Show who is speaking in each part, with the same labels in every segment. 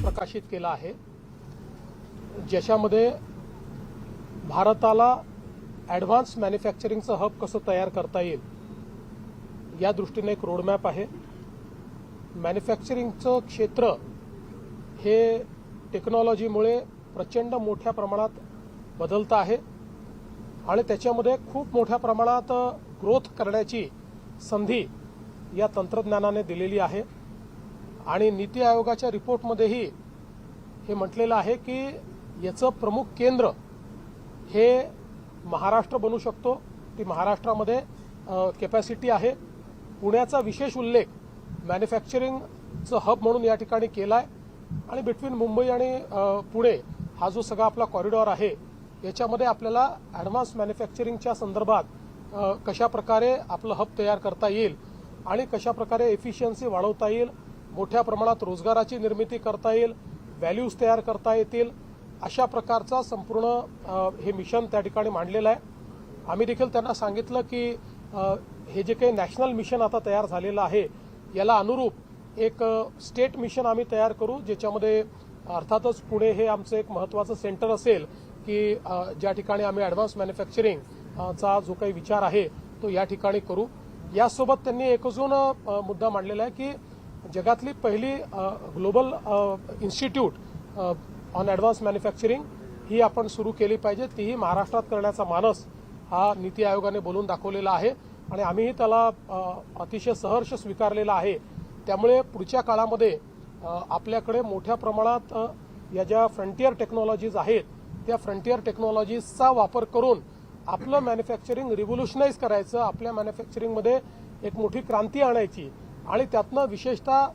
Speaker 1: प्रकाशित केला आहे, ज्याच्यामध्ये भारताला ॲडव्हान्स मॅन्युफॅक्चरिंगचं हब कसं तयार करता येईल या दृष्टीने एक रोडमॅप आहे। मॅन्युफॅक्चरिंगचं क्षेत्र हे टेक्नॉलॉजीमुळे प्रचंड मोठ्या प्रमाणात बदलतं आहे आणि त्याच्यामध्ये खूप मोठ्या प्रमाणात ग्रोथ करण्याची संधी या तंत्रज्ञानाने दिलेली आहे। आणि नीती आयोगाच्या रिपोर्टमध्येही हे म्हटलेलं आहे की याचं प्रमुख केंद्र हे महाराष्ट्र बनू शकतो। ती महाराष्ट्रामध्ये कॅपॅसिटी आहे। पुण्याचा विशेष उल्लेख मॅन्युफॅक्चरिंगचं हब म्हणून या ठिकाणी केला आहे आणि बिटवीन मुंबई आणि पुणे हा जो सगळा आपला कॉरिडॉर आहे याच्यामध्ये आपल्याला ॲडव्हान्स मॅन्युफॅक्चरिंगच्या संदर्भात कशा प्रकारे आपलं हब तयार करता येईल आणि कशा प्रकारे एफिशियन्सी वाढवता येईल, मोठ्या प्रमाणात रोजगाराची निर्मिती करता येईल, व्हॅल्यूज तयार करता येतील, अशा प्रकारचा संपूर्ण हे मिशन त्या ठिकाणी मांडलेलं आहे। आम्ही देखील त्यांना सांगितलं की हे जे काही नॅशनल मिशन आता तयार झालेलं आहे याला अनुरूप एक स्टेट मिशन आम्ही तयार करू, ज्याच्यामध्ये अर्थातच पुणे हे आमचं एक महत्त्वाचं सेंटर असेल की ज्या ठिकाणी आम्ही ॲडव्हान्स मॅन्युफॅक्चरिंगचा जो काही विचार आहे तो या ठिकाणी करू। यासोबत त्यांनी एक अजून मुद्दा मांडलेला आहे की जगातली पहिली global institute on advance manufacturing ही आपण सुरू केली पाहिजे, तीही महाराष्ट्रात करण्याचा मानस हा नीती आयोगाने बोलून दाखवलेला आहे आणि आम्हीही त्याला अतिशय सहर्ष स्वीकारलेला आहे। त्यामुळे पुढच्या काळामध्ये आपल्याकडे मोठ्या प्रमाणात या ज्या फ्रंटियर टेक्नॉलॉजीज आहेत त्या फ्रंटियर टेक्नॉलॉजीजचा वापर करून आपलं मॅन्युफॅक्चरिंग रिव्होल्युशनाइज करायचं, आपल्या मॅन्युफॅक्चरिंगमध्ये एक मोठी क्रांती आणायची आणि त्यातनं विशेषतः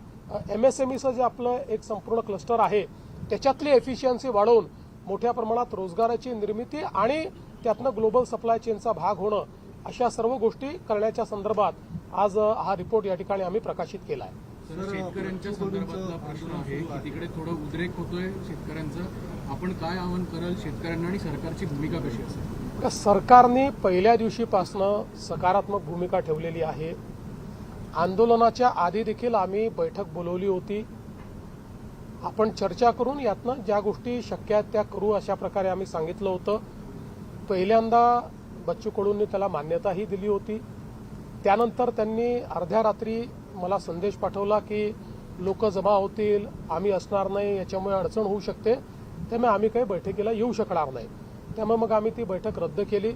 Speaker 1: MSMEचं जे आपलं एक संपूर्ण क्लस्टर आहे त्याच्यातली एफिशियन्सी वाढवून मोठ्या प्रमाणात रोजगाराची निर्मिती आणि त्यातनं ग्लोबल सप्लाय चेनचा भाग होणं, अशा सर्व गोष्टी करण्याच्या संदर्भात आज हा रिपोर्ट या ठिकाणी आम्ही प्रकाशित केला आहे।
Speaker 2: शेतकऱ्यांच्या संदर्भातला प्रश्न आहे की तिकडे थोडं उद्रेक होतोय शेतकऱ्यांचं, आपण काय आवाहन कराल शेतकऱ्यांना आणि सरकारची भूमिका कशी असेल?
Speaker 1: सरकारने पहिल्या दिवशीपासून सकारात्मक भूमिका ठेवलेली आहे। आंदोलनाच्या आधी देखील आम्ही बैठक बोलवली होती, आपण चर्चा करून यातनं ज्या गोष्टी शक्य आहेत त्या करू अशा प्रकारे आम्ही सांगितलं होतं। पहिल्यांदा बच्चू कडूंनी त्याला मान्यताही दिली होती, त्यानंतर त्यांनी अर्ध्या रात्री मला संदेश पाठवला की लोक जमा होतील, आम्ही असणार नाही, याच्यामुळे अडचण होऊ शकते, त्यामुळे आम्ही काही बैठकीला येऊ शकणार नाही। त्यामुळे मग आम्ही ती बैठक रद्द केली।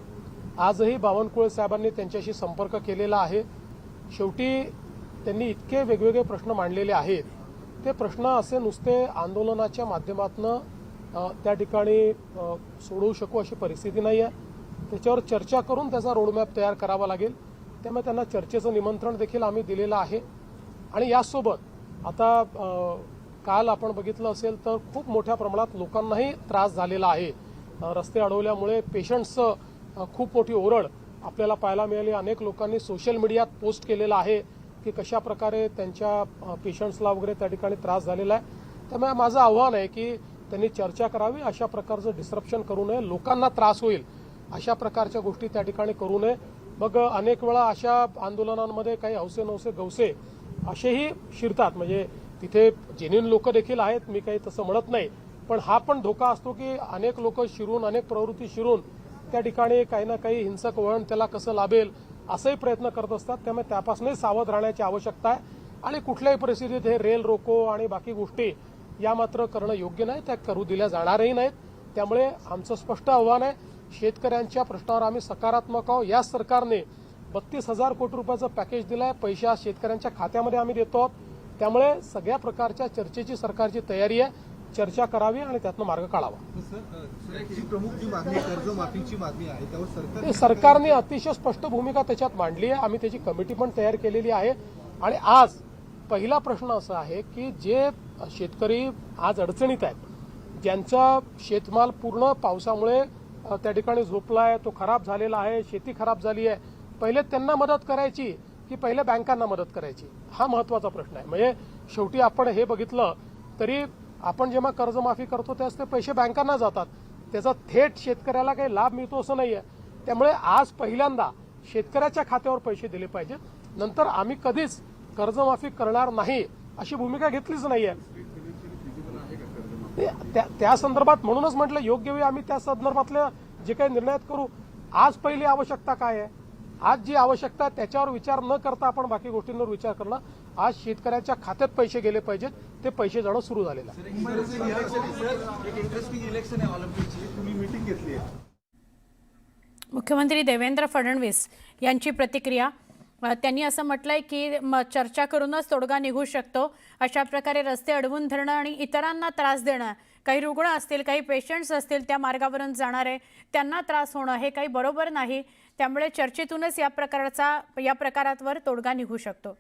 Speaker 1: आजही बावनकुळे साहेबांनी त्यांच्याशी संपर्क केलेला आहे। शेवटी त्यांनी इतके वेगवेगळे प्रश्न मांडलेले आहेत, ते प्रश्न असे नुसते आंदोलनाच्या माध्यमातून त्या ठिकाणी सोडवू शकू अशी परिस्थिती नाही आहे। त्याच्यावर चर्चा करून त्याचा रोडमॅप तयार करावा लागेल। त्यामुळे त्यांना चर्चेचं निमंत्रण देखील आम्ही दिलेलं आहे। आणि यासोबत आता काल आपण बघितलं असेल तर खूप मोठ्या प्रमाणात लोकांनाही त्रास झालेला आहे। रस्ते अडवल्यामुळे पेशंट्सचं खूप मोठी ओरड आपल्याला पाहायला मिळाली। अनेक लोकांनी सोशल मीडियात पोस्ट केलेलं आहे की कशा प्रकारे त्यांच्या पेशंट्सला वगैरे त्या ठिकाणी त्रास झालेला आहे। त्यामुळे माझं आव्हान आहे की त्यांनी चर्चा करावी, अशा प्रकारचं डिस्ट्रप्शन करू नये, लोकांना त्रास होईल अशा प्रकारच्या गोष्टी त्या ठिकाणी करू नये। मग अनेक वेळा अशा आंदोलनांमध्ये काही हौसे नवसे गवसे असेही शिरतात, म्हणजे तिथे जेन्युइन लोक देखील आहेत, मी काही तसं म्हणत नाही, पण हा पण धोका असतो की अनेक लोक शिरून, अनेक प्रवृत्ती शिरून त्या ठिकाणी काही ना काही हिंसक वळण त्याला कसं लाभेल असेही प्रयत्न करत असतात। त्यामुळे त्यापासूनही सावध राहण्याची आवश्यकता आहे आणि कुठल्याही परिस्थितीत हे रेल रोको आणि बाकी गोष्टी या मात्र करणं योग्य नाही, त्या करू दिल्या जाणारही नाहीत। त्यामुळे आमचं स्पष्ट आव्हान आहे, शेतकऱ्यांच्या प्रश्नावर आम्ही सकारात्मक आहोत। या सरकारने 32,000 कोटी रुपयाचं पॅकेज दिलं आहे, पैसे आज शेतकऱ्यांच्या खात्यामध्ये आम्ही देतो आहोत। त्यामुळे सगळ्या प्रकारच्या चर्चेची सरकारची तयारी आहे, चर्चा करावी आणि त्यातनं मार्ग काढावा।
Speaker 3: प्रमुख जी मागणी कर्जमाफीची मागणी आहे त्यावर
Speaker 1: सरकारने अतिशय स्पष्ट भूमिका त्याच्यात मांडली आहे। आम्ही त्याची कमिटी पण तयार केलेली आहे आणि आज पहिला प्रश्न असा आहे की जे शेतकरी आज अडचणीत आहेत, ज्यांचा शेतमाल पूर्ण पावसामुळे त्या ठिकाणी झोपलाय, तो खराब झालेला आहे, शेती खराब झाली आहे, पहिले त्यांना मदत करायची की पहिले बँकांना मदत करायची, हा महत्त्वाचा प्रश्न आहे। म्हणजे शेवटी आपण हे बघितलं तरी आपण जेव्हा कर्जमाफी करतो त्यास ते पैसे बँकांना जातात, त्याचा थेट शेतकऱ्याला काही लाभ मिळतो असं नाही आहे। त्यामुळे आज पहिल्यांदा शेतकऱ्याच्या खात्यावर पैसे दिले पाहिजेत, नंतर आम्ही कधीच कर्जमाफी करणार नाही अशी भूमिका घेतलीच नाही आहे। त्या संदर्भात म्हणूनच म्हटलं योग्य वेळी आम्ही त्या संदर्भातल्या जे काही निर्णयात करू. आज पहिली आवश्यकता काय आहे, आज जी आवश्यकता आहे त्याच्यावर विचार न करता आपण बाकी गोष्टींवर विचार करणं. आज शेतकऱ्याच्या खात्यात पैसे गेले पाहिजेत, ते पैसे जाणं सुरू झालेलं आहे.
Speaker 3: एक इंटरेस्टिंग इलेक्शन आहे ऑलिम्पिकची, तुम्ही मीटिंग घेतली आहे.
Speaker 4: मुख्यमंत्री देवेंद्र फडणवीस यांची प्रतिक्रिया. त्यांनी असं म्हटलंय की चर्चा करूनच तोडगा निघू शकतो. अशा प्रकारे रस्ते अडवून धरणं आणि इतरांना त्रास देणं, काही रुग्ण असतील, काही पेशंट्स असतील त्या मार्गावरून जाणारे, त्यांना त्रास होणं हे काही बरोबर नाही. त्यामुळे चर्चेतूनच या प्रकारावर तोडगा निघू शकतो.